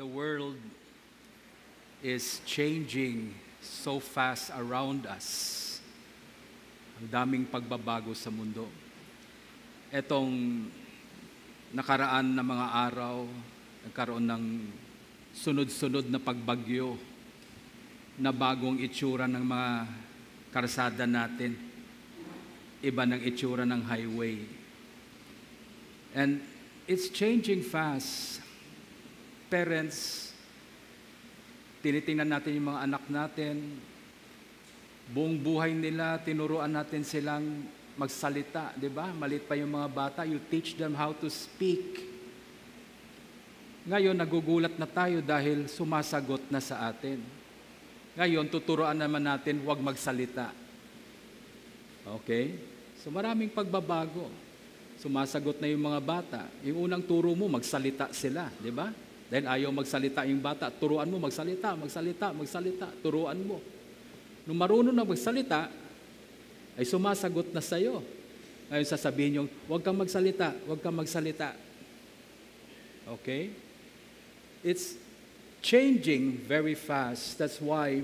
The world is changing so fast around us. Ang daming pagbabago sa mundo. Etong nakaraan na mga araw, nagkaroon ng sunod-sunod na pagbagyo na bagong itsura ng mga karsada natin. Iba ng itsura ng highway. And it's changing fast. Parents, tinitingnan natin yung mga anak natin, buong buhay nila, tinuruan natin silang magsalita, di ba? Maliit pa yung mga bata, you teach them how to speak. Ngayon, nagugulat na tayo dahil sumasagot na sa atin. Ngayon, tuturuan naman natin, huwag magsalita. Okay? So maraming pagbabago. Sumasagot na yung mga bata. Yung unang turo mo, magsalita sila, di ba? Dahil ayaw magsalita yung bata, turuan mo magsalita, turuan mo. Nung marunong na magsalita, ay sumasagot na sa'yo. Ngayon sasabihin nyo, huwag kang magsalita. Okay? It's changing very fast. That's why,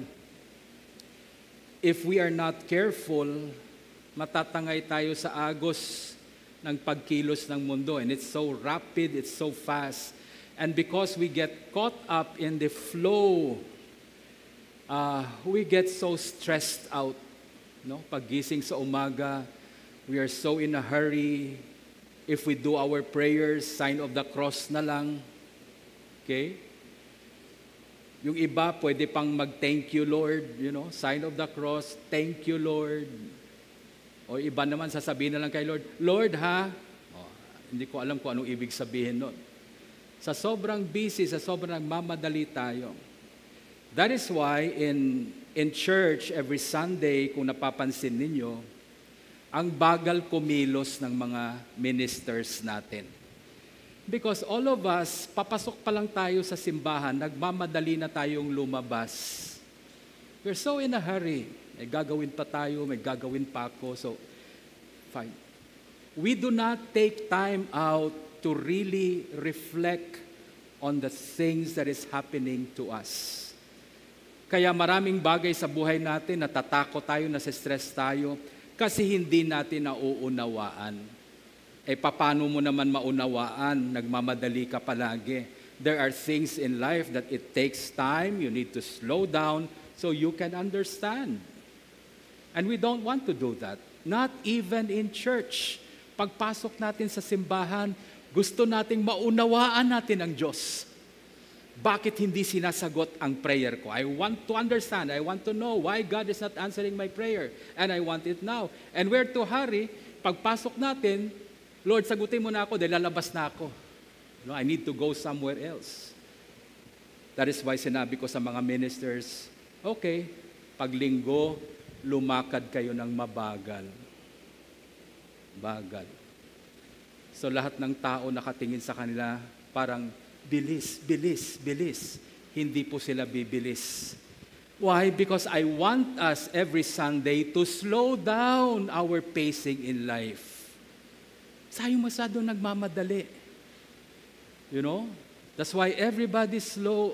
if we are not careful, matatangay tayo sa agos ng pagkilos ng mundo. And it's so rapid, it's so fast. And because we get caught up in the flow, we get so stressed out. No? Paggising sa umaga, we are so in a hurry. If we do our prayers, sign of the cross na lang. Okay? Yung iba, pwede pang mag-thank you, Lord. You know, sign of the cross, thank you, Lord. O iba naman, sasabihin na lang kay Lord, Lord ha? Hindi ko alam kung anong ibig sabihin nun. Sa sobrang busy, sa sobrang nagmamadali tayo. That is why in church, every Sunday, kung napapansin ninyo, ang bagal kumilos ng mga ministers natin. Because all of us, papasok pa lang tayo sa simbahan, nagmamadali na tayong lumabas. We're so in a hurry. May gagawin pa tayo, may gagawin pa ako. So, fine. We do not take time out to really reflect on the things that is happening to us. Kaya maraming bagay sa buhay natin, natatakot tayo, nasa-stress tayo, kasi hindi natin nauunawaan. Paano mo naman maunawaan? Nagmamadali ka palagi. There are things in life that it takes time, you need to slow down so you can understand. And we don't want to do that. Not even in church. Pagpasok natin sa simbahan, gusto nating maunawaan natin ang Diyos. Bakit hindi sinasagot ang prayer ko? I want to understand. I want to know why God is not answering my prayer. And I want it now. And where to hurry, pagpasok natin, Lord, sagutin mo na ako dahil lalabas na ako. No, I need to go somewhere else. That is why sinabi ko sa mga ministers, okay, pag linggo, lumakad kayo ng mabagal. Bagal. So lahat ng tao nakatingin sa kanila, parang bilis. Hindi po sila bibilis. Why? Because I want us every Sunday to slow down our pacing in life. Sayang masyado nagmamadali. You know? That's why everybody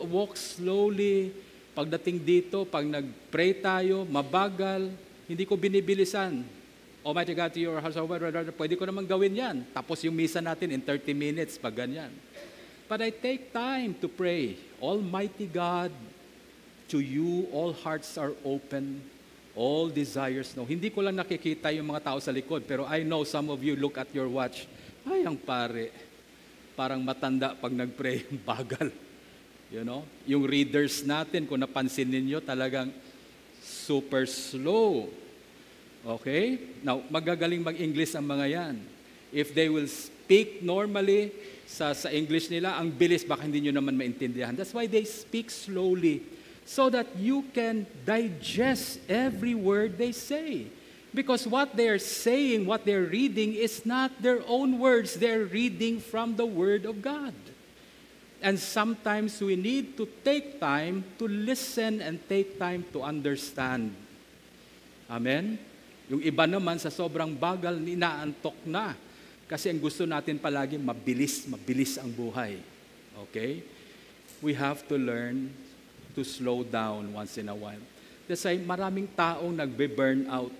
walks slowly. Pagdating dito, pag nag-pray tayo, mabagal, hindi ko binibilisan. Almighty God, to your house, pwede ko naman gawin yan. Tapos yung misa natin in 30 minutes, pag ganyan. But I take time to pray. Almighty God, to you all hearts are open, all desires know. Hindi ko lang nakikita yung mga tao sa likod, pero I know some of you look at your watch. Ay, ang pare, parang matanda pag nag-pray, bagal. You know? Yung readers natin, kung napansin ninyo, talagang super slow. Okay? Now, magagaling mag-English ang mga yan. If they will speak normally sa English nila, ang bilis, baka hindi nyo naman maintindihan. That's why they speak slowly, so that you can digest every word they say. Because what they're saying, what they're reading, is not their own words. They're reading from the Word of God. And sometimes we need to take time to listen and take time to understand. Amen? Yung iba naman sa sobrang bagal, inaantok na. Kasi ang gusto natin palagi, mabilis ang buhay. Okay? we have to learn to slow down once in a while. Kasi maraming taong nagbe-burn out.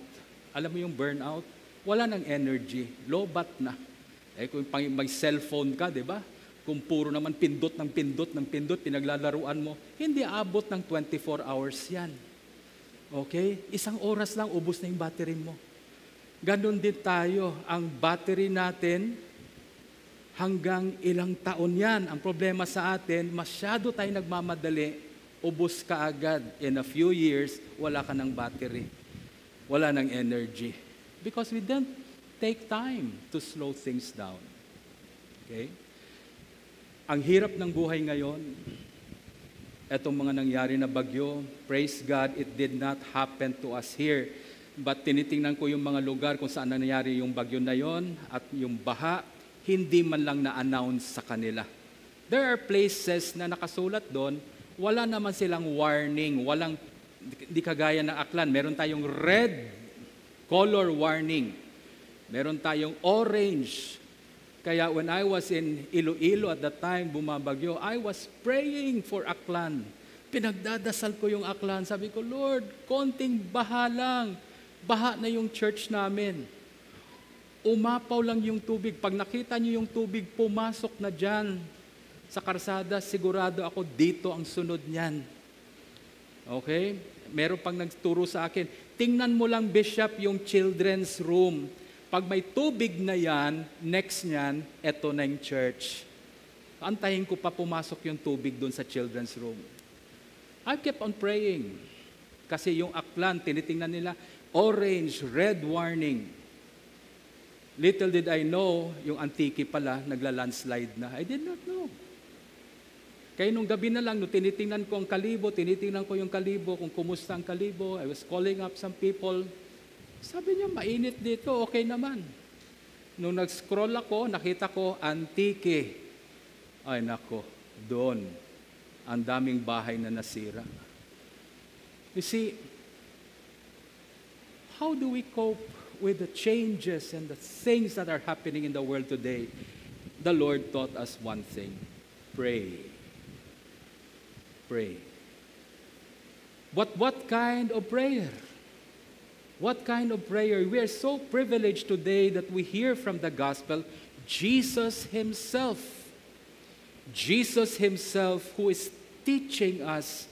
Alam mo yung burnout? Wala ng energy. Lobat na. Kung may cellphone ka, di ba? Kung puro naman pindot ng pindot ng pindot, pinaglalaruan mo, hindi abot ng 24 hours yan. Okay? 1 oras lang, ubos na yung battery mo. Ganon din tayo. Ang battery natin, hanggang ilang taon yan. Ang problema sa atin, masyado tayo nagmamadali, ubos ka agad. In a few years, wala ka ng battery. Wala ng energy. Because we don't take time to slow things down. Okay? Ang hirap ng buhay ngayon, etong mga nangyari na bagyo, praise God, it did not happen to us here. But tinitingnan ko yung mga lugar kung saan nangyari yung bagyo na yon at yung baha, hindi man lang na-announce sa kanila. There are places na nakasulat doon, wala naman silang warning, di kagaya ng Aklan. Meron tayong red color warning. Meron tayong orange. Kaya when I was in Iloilo at that time, bumabagyo, I was praying for Aklan. Pinagdadasal ko yung Aklan. Sabi ko, Lord, konting baha lang. Baha na yung church namin. Umapaw lang yung tubig. Pag nakita niyo yung tubig, pumasok na dyan sa karsada, sigurado ako dito ang sunod niyan. Okay? Meron pang nagturo sa akin, tingnan mo lang, Bishop, yung children's room. Pag may tubig na yan, next niyan, eto na yung church. Antayin ko pa pumasok yung tubig doon sa children's room. I kept on praying. Kasi yung Aklan, tinitingnan nila, orange, red warning. Little did I know, yung Antique pala, nagla-landslide na. I did not know. Kaya nung gabi na lang, nung tinitingnan ko ang Kalibo, tinitingnan ko yung Kalibo, kung kumusta ang Kalibo, I was calling up some people. Sabi niya, mainit dito, okay naman. Nung nag-scroll ako, nakita ko, Antique. Ay nako, doon. Ang daming bahay na nasira. You see, how do we cope with the changes and the things that are happening in the world today? The Lord taught us one thing. Pray. Pray. But what kind of prayer? What kind of prayer? We are so privileged today that we hear from the gospel Jesus Himself. Jesus Himself who is teaching us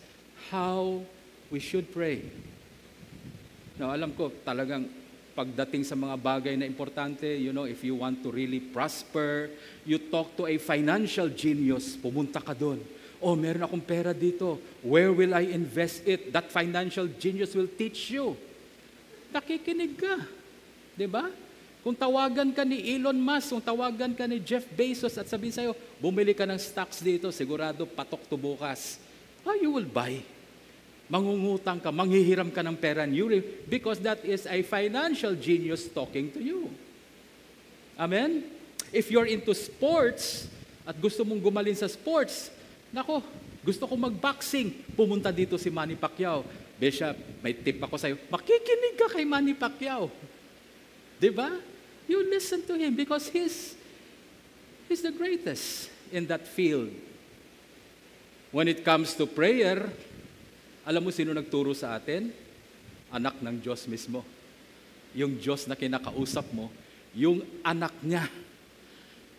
how we should pray. Now, alam ko talagang pagdating sa mga bagay na importante, if you want to really prosper, you talk to a financial genius, pumunta ka doon. Oh, meron akong pera dito. Where will I invest it? That financial genius will teach you. Nakikinig ka. Diba? Kung tawagan ka ni Elon Musk, kung tawagan ka ni Jeff Bezos at sabihin sa'yo, bumili ka ng stocks dito, sigurado patok to bukas. Oh, you will buy. Mangungutang ka, manghihiram ka ng pera, because that is a financial genius talking to you. Amen? If you're into sports at gusto mong gumalin sa sports, nako, gusto ko mag-boxing, pumunta dito si Manny Pacquiao. Bishop, may tip ako sa'yo, makikinig ka kay Manny Pacquiao. Diba? You listen to him because he's the greatest in that field. When it comes to prayer, alam mo sino nagturo sa atin? Anak ng Diyos mismo. Yung Diyos na kinakausap mo, yung anak niya.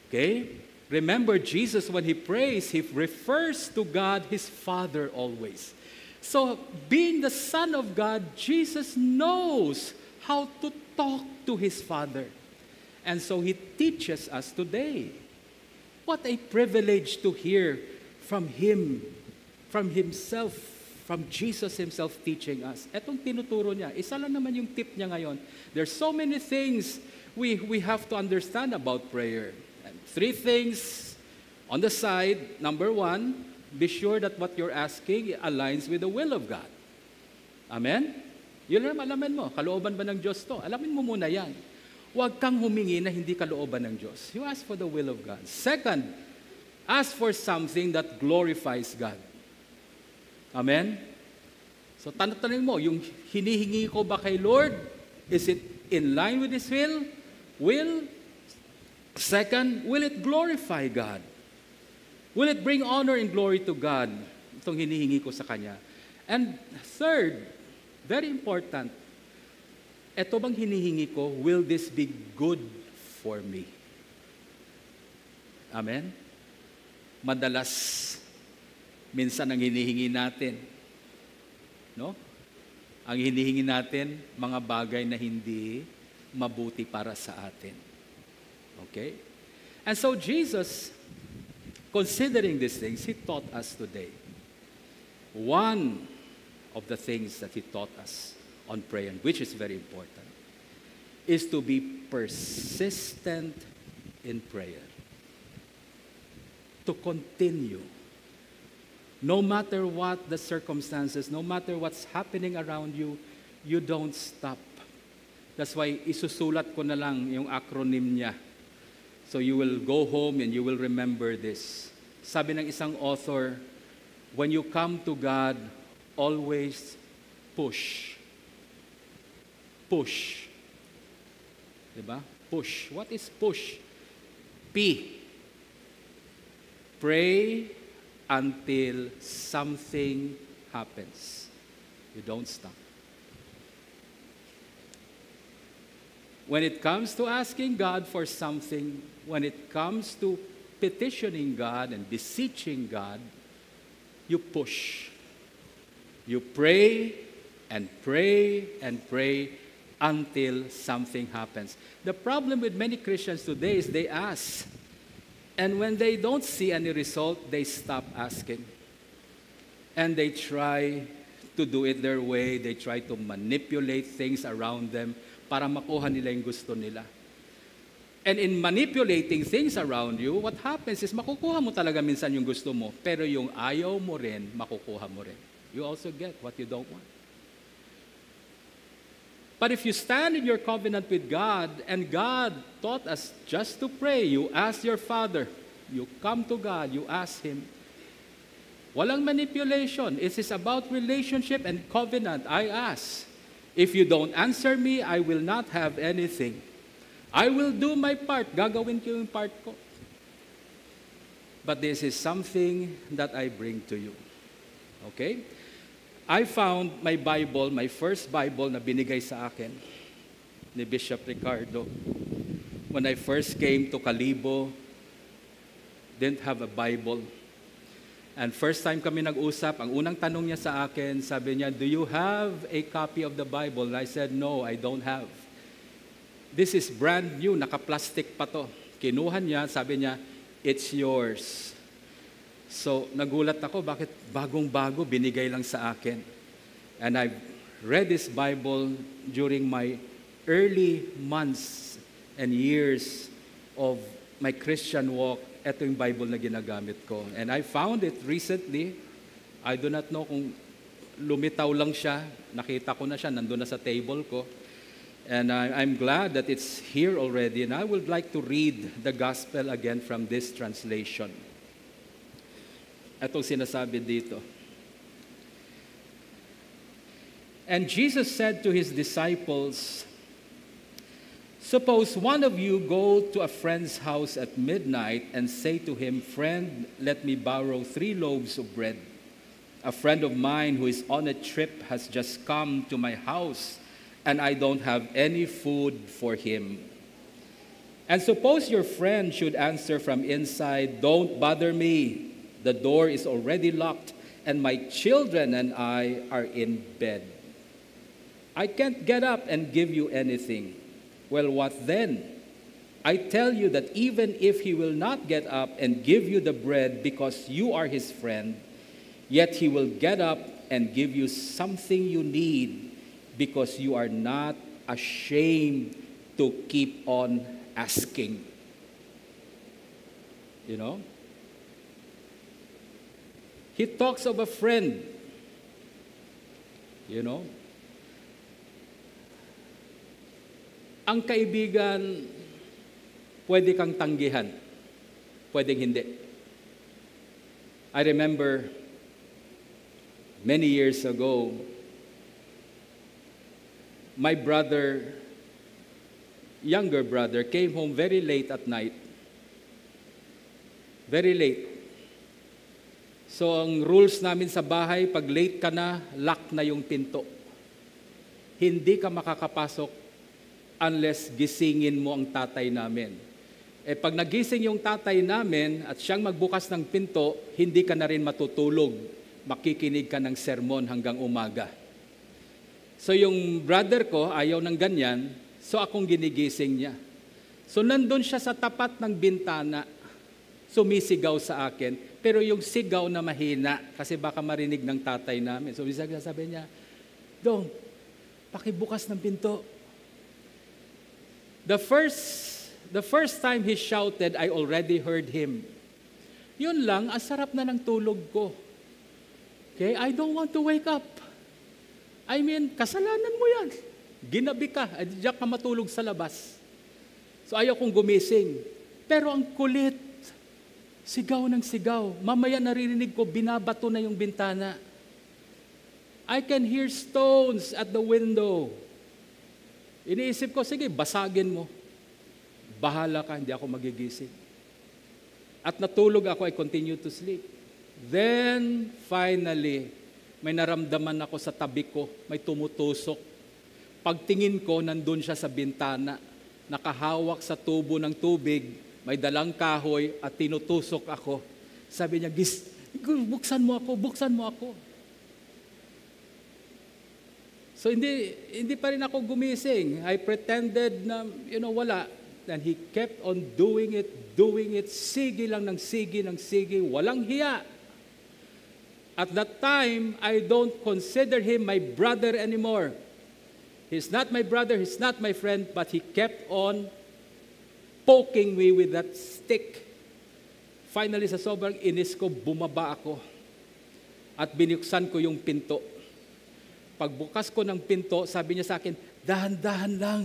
Okay? Remember, Jesus, when He prays, He refers to God, His Father always. So, being the Son of God, Jesus knows how to talk to His Father. And so, He teaches us today. What a privilege to hear from Him, from Himself, from Jesus Himself teaching us. Etong tinuturo niya, isa lang naman yung tip niya ngayon. There's so many things we have to understand about prayer. 3 things on the side. Number 1, be sure that what you're asking aligns with the will of God. Amen? Yun lang alamin mo. Kalooban ba ng Diyos to? Alamin mo muna yan. Huwag kang humingi na hindi kalooban ng Diyos. You ask for the will of God. Second, ask for something that glorifies God. Amen? So, tanong mo, yung hinihingi ko ba kay Lord, is it in line with His will? Second, will it glorify God? Will it bring honor and glory to God? Itong hinihingi ko sa Kanya. And third, very important, ito bang hinihingi ko, will this be good for me? Amen? Madalas, minsan ang hinihingi natin, no? Ang hinihingi natin, mga bagay na hindi mabuti para sa atin. Okay? And so Jesus, considering these things, He taught us today. One of the things that He taught us on prayer, which is very important, is to be persistent in prayer. To continue. No matter what the circumstances, no matter what's happening around you, you don't stop. That's why isusulat ko na lang yung acronym niya. So you will go home and you will remember this. Sabi ng isang author, when you come to God, always push. Push. Diba? Push. What is push? P. Pray until something happens. You don't stop. When it comes to asking God for something, when it comes to petitioning God and beseeching God, you push. You pray and pray and pray until something happens. The problem with many Christians today is they ask, and when they don't see any result, they stop asking. And they try to do it their way. They try to manipulate things around them para makuha nila yung gusto nila. And in manipulating things around you, what happens is makukuha mo talaga minsan yung gusto mo, pero yung ayaw mo rin, makukuha mo rin. You also get what you don't want. But if you stand in your covenant with God, and God taught us just to pray, you ask your Father, you come to God, you ask Him. Walang manipulation. It is about relationship and covenant. I ask. If you don't answer me, I will not have anything. I will do my part. Gagawin ko yung part ko. But this is something that I bring to you. Okay? I found my Bible, my first Bible na binigay sa akin ni Bishop Ricardo. When I first came to Kalibo, didn't have a Bible. And first time kami nag-usap, ang unang tanong niya sa akin, sabi niya, do you have a copy of the Bible? And I said, no, I don't have. This is brand new, naka-plastic pa to. Kinuha niya, sabi niya, it's yours. So, nagulat ako, bakit bagong-bago, binigay lang sa akin. And I've read this Bible during my early months and years of my Christian walk. Ito yung Bible na ginagamit ko. And I found it recently. I do not know kung lumitaw lang siya. Nakita ko na siya, nandun na sa table ko. And I'm glad that it's here already. And I would like to read the gospel again from this translation. Itong sinasabi dito. And Jesus said to His disciples, suppose one of you go to a friend's house at midnight and say to him, friend, let me borrow 3 loaves of bread. A friend of mine who is on a trip has just come to my house, and I don't have any food for him. And suppose your friend should answer from inside, don't bother me. The door is already locked, and my children and I are in bed. I can't get up and give you anything. Well, what then? I tell you that even if he will not get up and give you the bread because you are his friend, yet he will get up and give you something you need because you are not ashamed to keep on asking. You know? He talks of a friend. You know? Ang kaibigan, pwede kang tanggihan. Pwedeng hindi. I remember many years ago, my brother, younger brother, came home very late at night. Very late. So ang rules namin sa bahay, pag late ka na, lock na yung pinto. Hindi ka makakapasok unless gisingin mo ang tatay namin. Pag nagising yung tatay namin at siyang magbukas ng pinto, hindi ka na rin matutulog. Makikinig ka ng sermon hanggang umaga. So yung brother ko, ayaw ng ganyan, so akong ginigising niya. So nandun siya sa tapat ng bintana, sumisigaw sa akin, pero yung sigaw na mahina, kasi baka marinig ng tatay namin. So sabi niya, Dong, pakibukas ng pinto. The first time he shouted, I already heard him. Yun lang, ang sarap na ng tulog ko. Okay, I don't want to wake up. I mean, kasalanan mo yan. Ginabi ka, diyak ka matulog sa labas. So ayaw kong gumising. Pero ang kulit, sigaw ng sigaw. Mamaya naririnig ko, binabato na yung bintana. I can hear stones at the window. Iniisip ko, sige, basagin mo. Bahala ka, hindi ako magigising. At natulog ako, I continue to sleep. Then, finally, may naramdaman ako sa tabi ko, may tumutusok. Pagtingin ko, nandun siya sa bintana, nakahawak sa tubo ng tubig, may dalang kahoy at tinutusok ako. Sabi niya, buksan mo ako, buksan mo ako. So hindi pa rin ako gumising. I pretended na, wala. And he kept on doing it, sige lang ng sige, walang hiya. At that time, I don't consider him my brother anymore. He's not my brother, he's not my friend, but he kept on poking me with that stick. Finally, sa sobrang inis ko, bumaba ako. At binuksan ko yung pinto. Pagbukas ko ng pinto, sabi niya sa akin, dahan-dahan lang,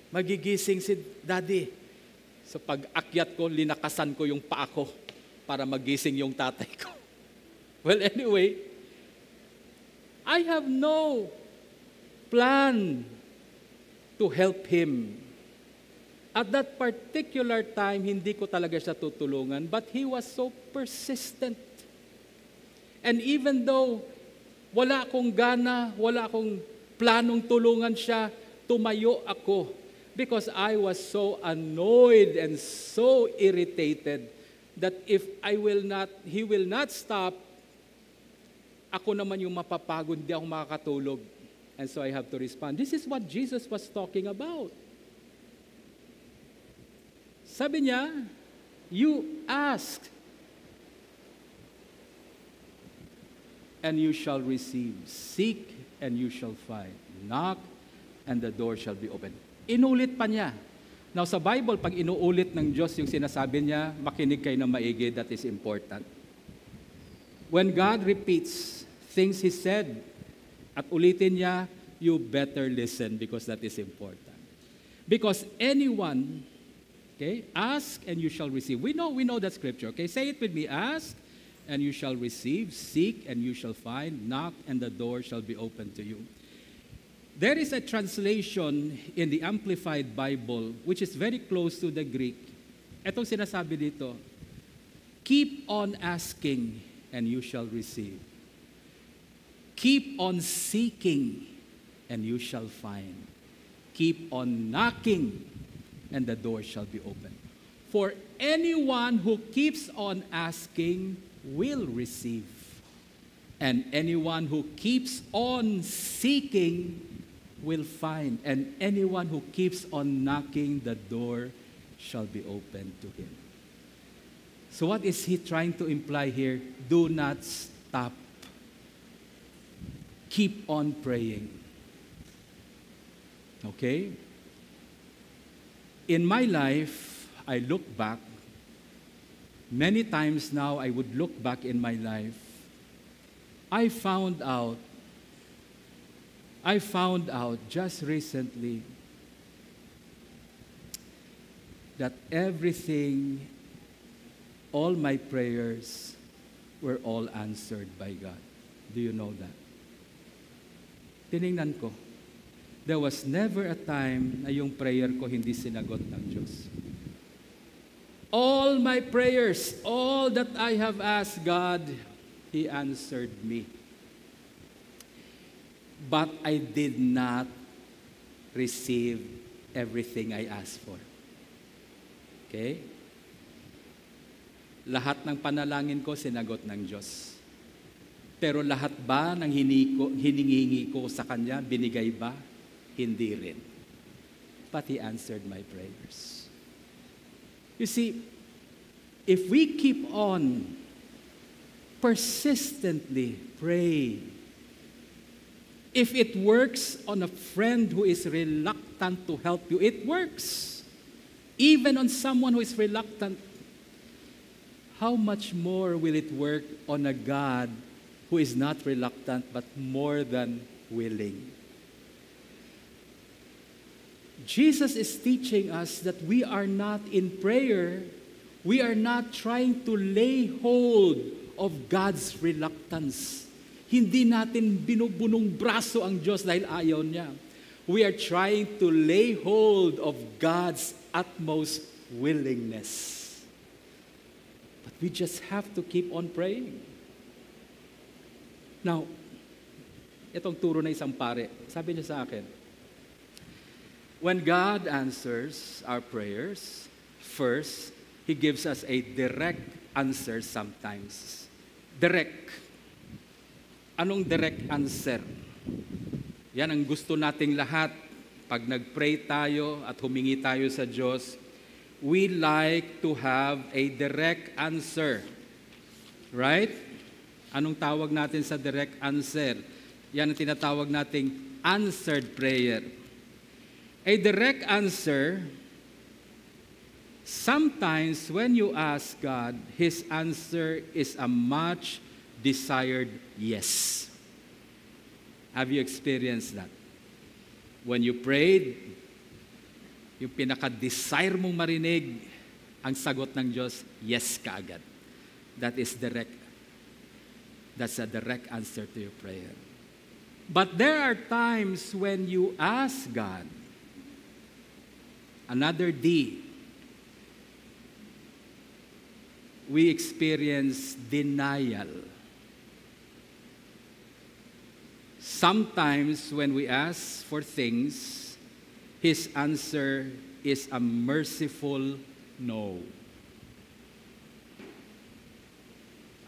magigising si Daddy. So pag-akyat ko, linakasan ko yung paa ko para magising yung tatay ko. Well, anyway, I have no plan to help him. At that particular time, hindi ko talaga siya tutulungan, but he was so persistent. And even though wala akong gana, wala akong planong tulungan siya, tumayo ako because I was so annoyed and so irritated that if he will not stop, ako naman yung mapapagod, hindi ako makakatulog. And so I have to respond. This is what Jesus was talking about. Sabi niya, you ask and you shall receive. Seek and you shall find. Knock and the door shall be open. Inulit pa niya. Now sa Bible, pag inuulit ng Diyos yung sinasabi niya, makinig kayo ng maigi, that is important. When God repeats things He said, at ulitin niya, you better listen because that is important. Because anyone, okay, ask and you shall receive. We know that scripture, okay? Say it with me, ask and you shall receive, seek and you shall find, knock and the door shall be open to you. There is a translation in the Amplified Bible which is very close to the Greek. Etong sinasabi dito, keep on asking and you shall receive. Keep on seeking and you shall find. Keep on knocking and the door shall be open. For anyone who keeps on asking will receive. And anyone who keeps on seeking will find. And anyone who keeps on knocking, the door shall be opened to him. So what is he trying to imply here? Do not stop. Keep on praying. Okay? In my life, I look back. Many times now, I would look back in my life. I found out just recently that everything, all my prayers were all answered by God. Do you know that? Tiningnan ko. There was never a time na yung prayer ko hindi sinagot ng Diyos. All my prayers, all that I have asked God, He answered me. But I did not receive everything I asked for. Okay? Lahat ng panalangin ko, sinagot ng Diyos. Pero lahat ba ng hiningi ko sa Kanya, binigay ba? Hindi rin. But He answered my prayers. You see, if we keep on persistently praying, if it works on a friend who is reluctant to help you, it works. Even on someone who is reluctant, how much more will it work on a God who is not reluctant but more than willing? Jesus is teaching us that we are not in prayer, we are not trying to lay hold of God's reluctance. Hindi natin binubunong braso ang Diyos dahil ayaw niya. We are trying to lay hold of God's utmost willingness. But we just have to keep on praying. Now, itong turo na isang pare, sabi niya sa akin, when God answers our prayers, first, He gives us a direct answer sometimes. Direct. Anong direct answer? Yan ang gusto nating lahat. Pag nag-pray tayo at humingi tayo sa Diyos, we like to have a direct answer. Right? Anong tawag natin sa direct answer? Yan ang tinatawag nating answered prayer. A direct answer, sometimes when you ask God, His answer is a much desired yes. Have you experienced that? When you prayed, yung pinaka-desire mong marinig, ang sagot ng Diyos, yes ka agad. That is direct. That's a direct answer to your prayer. But there are times when you ask God, another D, we experience denial. Sometimes when we ask for things, His answer is a merciful no.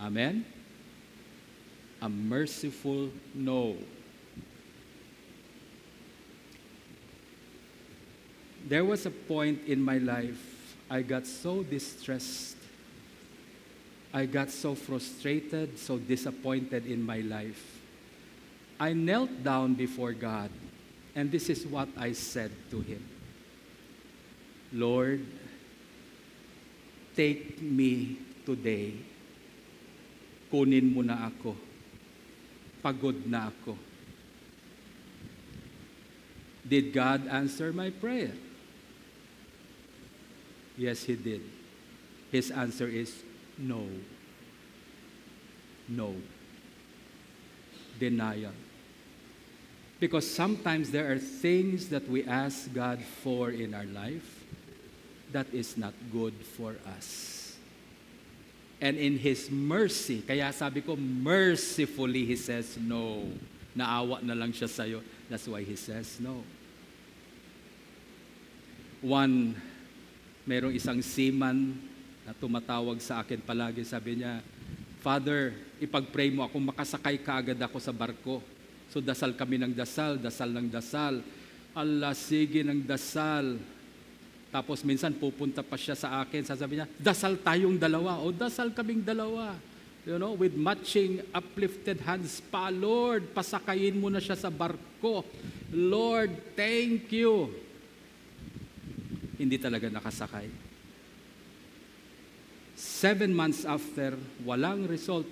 Amen? A merciful no. There was a point in my life I got so distressed. I got so frustrated, so disappointed in my life. I knelt down before God, and this is what I said to Him. Lord, take me today. Kunin mo na ako. Pagod na ako. Did God answer my prayer? Yes, He did. His answer is no. No. Denial. Because sometimes there are things that we ask God for in our life that is not good for us. And in His mercy, kaya sabi ko, mercifully He says no. Naawa na lang siya sa'yo. That's why He says no. Merong isang seaman na tumatawag sa akin palagi. Sabi niya, Father, ipag-pray mo ako, makasakay kaagad ako sa barko. So dasal kami ng dasal ng dasal. Allah, sige ng dasal. Tapos minsan pupunta pa siya sa akin, sasabi niya, dasal tayong dalawa. O dasal kaming dalawa. You know, with matching uplifted hands pa, Lord, pasakayin mo na siya sa barko. Lord, thank you. Hindi talaga nakasakay. 7 months after, walang result.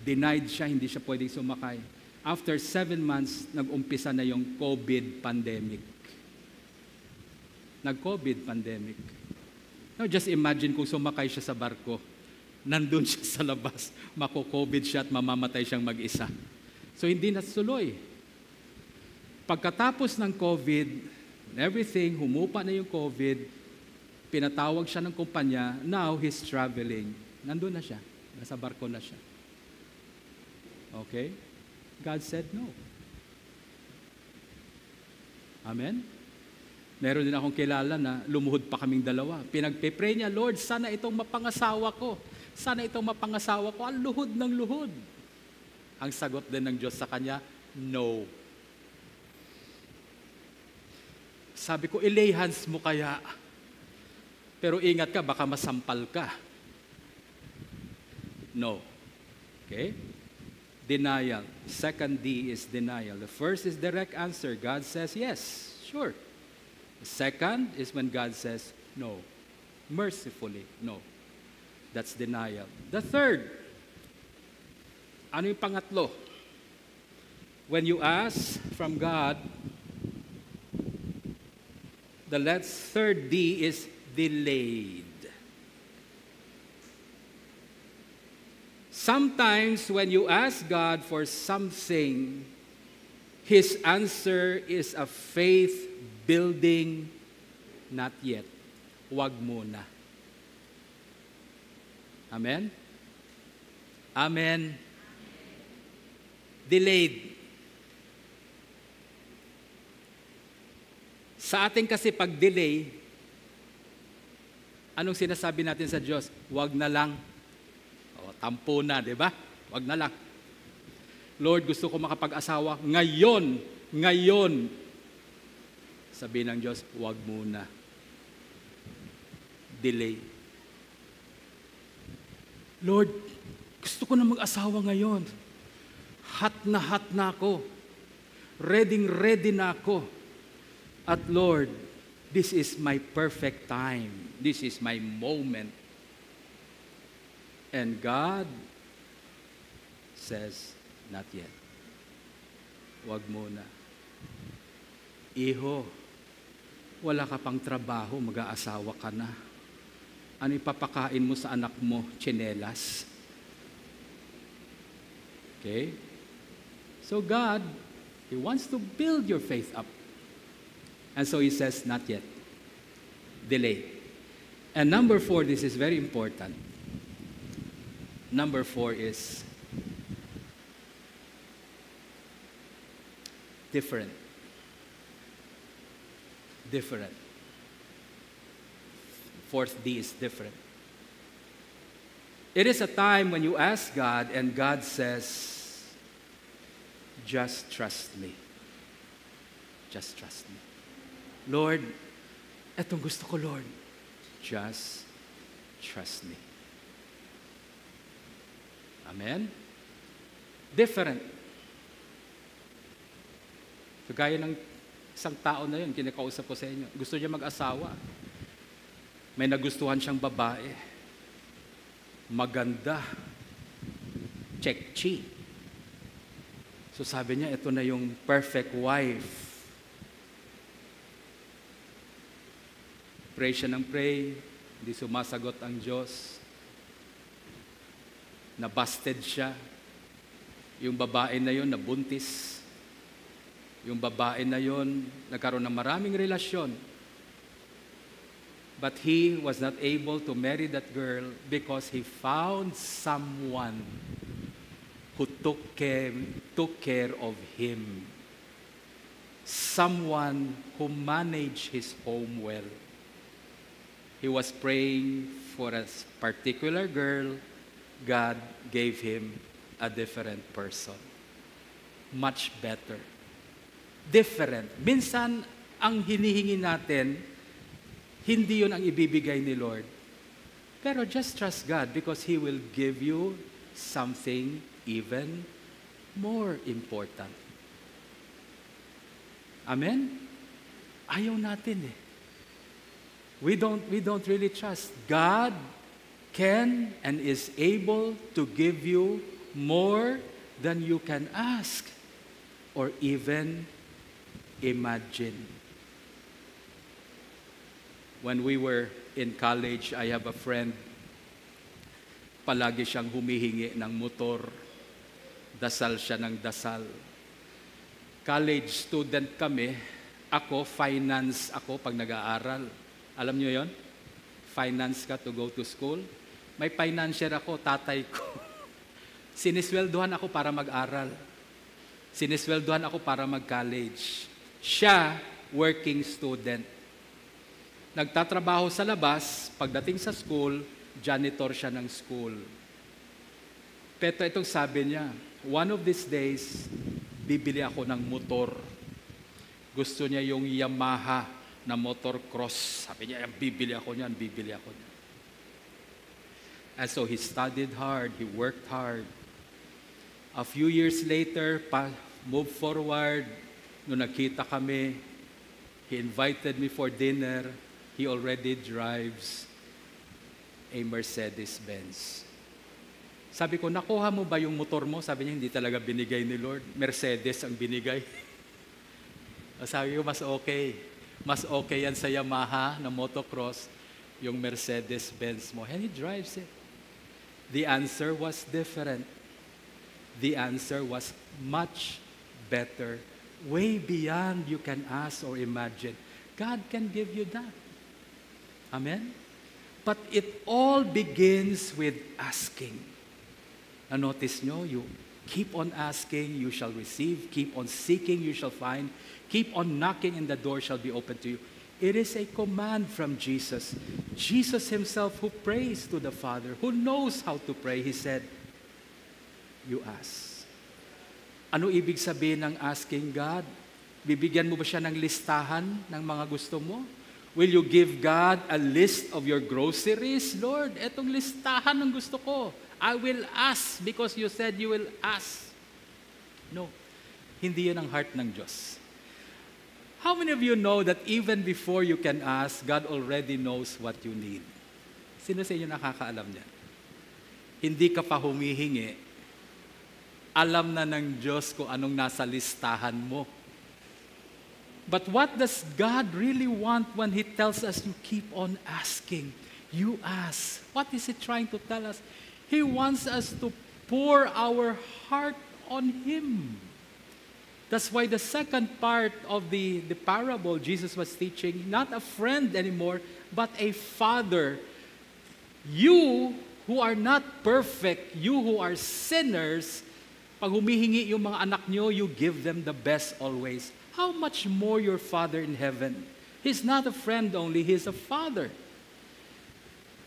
Denied siya, hindi siya pwedeng sumakay. After 7 months, nag-umpisa na yung COVID pandemic. Nag-COVID pandemic. Now, just imagine kung sumakay siya sa barko, nandun siya sa labas, mako-COVID siya at mamamatay siyang mag-isa. So, hindi natuloy. Pagkatapos ng COVID, everything, humupa na yung COVID, pinatawag siya ng kumpanya, now he's traveling. Nandun na siya. Nasa barko na siya. Okay? God said no. Amen? Meron din akong kilala na lumuhod pa kaming dalawa. Pinagpe-pray niya, Lord, sana itong mapangasawa ko. Sana itong mapangasawa ko. Ang luhod ng luhod. Ang sagot din ng Diyos sa kanya, no. Sabi ko, ilay hands mo kaya. Pero ingat ka, baka masampal ka. No. Okay? Denial. Second D is denial. The first is direct answer. God says yes, sure. The second is when God says no. Mercifully, no. That's denial. The third, ano yung pangatlo? When you ask from God, the third D is delayed. Sometimes when you ask God for something, His answer is a faith building, not yet. Huwag muna. Amen? Amen. Delayed. Sa ating kasi pag-delay, anong sinasabi natin sa Diyos? Huwag na lang. O, tampo na, di ba? Huwag na lang. Lord, gusto ko makapag-asawa ngayon. Ngayon. Sabi ng Diyos, huwag muna. Delay. Lord, gusto ko na mag-asawa ngayon. Hot na ako. Ready na ako. At Lord, this is my perfect time. This is my moment. And God says, not yet. Huwag muna. Iho, wala ka pang trabaho, mag-aasawa ka na. Ano ipapakain mo sa anak mo? Tsinelas. Okay? So God, He wants to build your faith up. And so He says, not yet. Delay. And number 4, this is very important. Number 4 is different. Different. Fourth D is different. It is a time when you ask God and God says, just trust me. Just trust me. Lord, etong gusto ko, Lord. Just trust me. Amen? Different. So, gaya ng isang tao na yun, kinakausap ko sa inyo. Gusto niya mag-asawa. May nagustuhan siyang babae. Maganda. Check-chi. So sabi niya, ito na yung perfect wife. Pray siya ng pray. Hindi sumasagot ang Diyos. Nabusted siya. Yung babae na yun, nabuntis. Yung babae na yun, nagkaroon ng maraming relasyon. But he was not able to marry that girl because he found someone who took care of him. Someone who managed his home well. He was praying for a particular girl. God gave him a different person. Much better. Different. Minsan, ang hinihingi natin, hindi yun ang ibibigay ni Lord. Pero just trust God because He will give you something even more important. Amen? Ayaw natin eh. We don't really trust. God can and is able to give you more than you can ask or even imagine. When we were in college, I have a friend, palagi siyang humihingi ng motor. Dasal siya ng dasal. College student kami, ako, finance ako pag nag-aaral. Alam niyo yon? Finance ka to go to school. May financier ako, tatay ko. Sinisweldohan ako para mag-aral. Sinisweldohan ako para mag-college. Siya, working student. Nagtatrabaho sa labas, pagdating sa school, janitor siya ng school. Pero itong sabi niya, one of these days, bibili ako ng motor. Gusto niya yung Yamaha na motocross. Sabi niya, bibili ako niyan. And so he studied hard, he worked hard. A few years later, moved forward, nung nakita kami, he invited me for dinner. He already drives a Mercedes-Benz. Sabi ko, nakuha mo ba yung motor mo? Sabi niya, hindi talaga binigay ni Lord. Mercedes ang binigay. Sabi ko, mas okay. Mas okay yan sa Yamaha na motocross, yung Mercedes-Benz mo. And he drives it. The answer was different. The answer was much better. Way beyond you can ask or imagine. God can give you that. Amen? But it all begins with asking. Notice nyo, you keep on asking, you shall receive. Keep on seeking, you shall find. Keep on knocking, and the door shall be opened to you. It is a command from Jesus. Jesus himself who prays to the Father, who knows how to pray, he said, you ask. Ano ibig sabihin ng asking God? Bibigyan mo ba siya ng listahan ng mga gusto mo? Will you give God a list of your groceries? Lord, etong listahan ng gusto ko. I will ask because you said you will ask. No, hindi yun ang heart ng Diyos. How many of you know that even before you can ask, God already knows what you need? Sino sa inyo nakakaalam niyan? Hindi ka pa humihingi, alam na ng Diyos kung anong nasa listahan mo. But what does God really want when He tells us you keep on asking? You ask. What is He trying to tell us? He wants us to pour our heart on Him. That's why the second part of the parable Jesus was teaching, not a friend anymore, but a father. You who are not perfect, you who are sinners, pag humihingi yung mga anak nyo, you give them the best always. How much more your Father in heaven? He's not a friend only, He's a Father.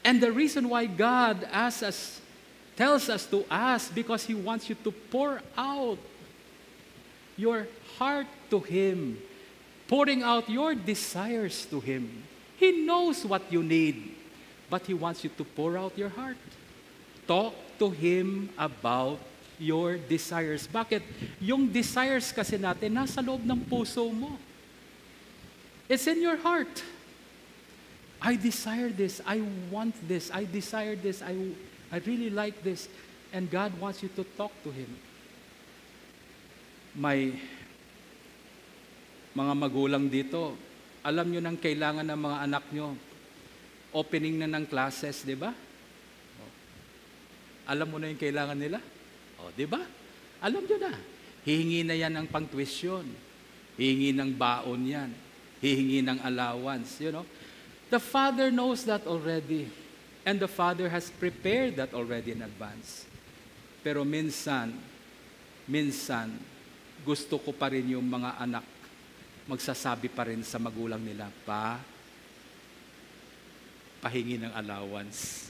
And the reason why God tells us to ask, because He wants you to pour out your heart to Him, pouring out your desires to Him. He knows what you need, but He wants you to pour out your heart. Talk to Him about your desires. Bakit? Yung desires kasi natin, nasa loob ng puso mo. It's in your heart. I desire this. I want this. I desire this. I really like this. And God wants you to talk to Him. May mga magulang dito, alam nyo nang kailangan ng mga anak nyo. Opening na ng classes, di ba? Alam mo na yung kailangan nila? O, di ba? Alam nyo na. Hihingi na yan ng pang-tuition. Hihingi ng baon yan. Hihingi ng allowance. You know? The Father knows that already. And the Father has prepared that already in advance. Pero minsan, gusto ko pa rin yung mga anak magsasabi pa rin sa magulang nila, pahingi ng allowance.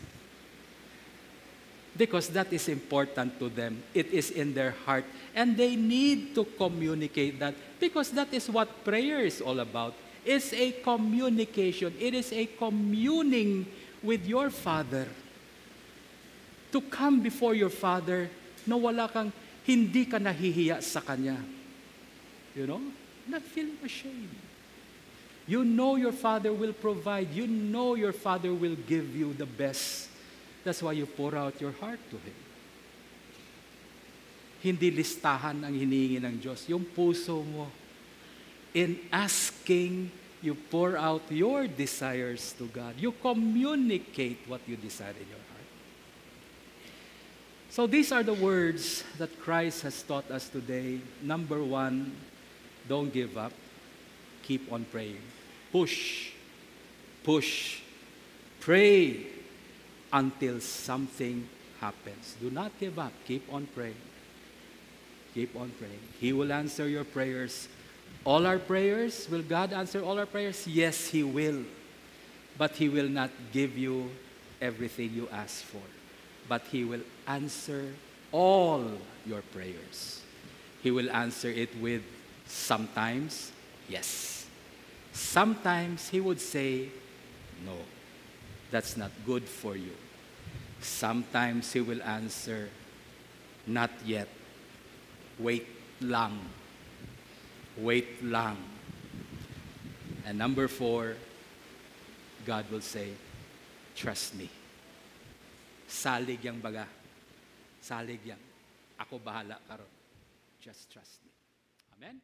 Because that is important to them. It is in their heart. And they need to communicate that. Because that is what prayer is all about. It's a communication. It is a communing with your Father. To come before your Father na hindi ka nahihiya sa Kanya. You know? Not feeling ashamed. You know your Father will provide. You know your Father will give you the best. That's why you pour out your heart to Him. Hindi listahan ang hinihingi ng Diyos. Yung puso mo. In asking, you pour out your desires to God. You communicate what you desire in your heart. So these are the words that Christ has taught us today. Number one, don't give up. Keep on praying. Push. Pray. until something happens. Do not give up. Keep on praying. Keep on praying. He will answer your prayers. All our prayers, will God answer all our prayers? Yes, He will. But He will not give you everything you ask for. But He will answer all your prayers. He will answer it with sometimes, yes. Sometimes He would say, no, that's not good for you. Sometimes He will answer, not yet. Wait lang. Wait lang. And number 4, God will say, trust me. Salig yang baga. Salig yang. Ako bahala karon. Just trust me. Amen?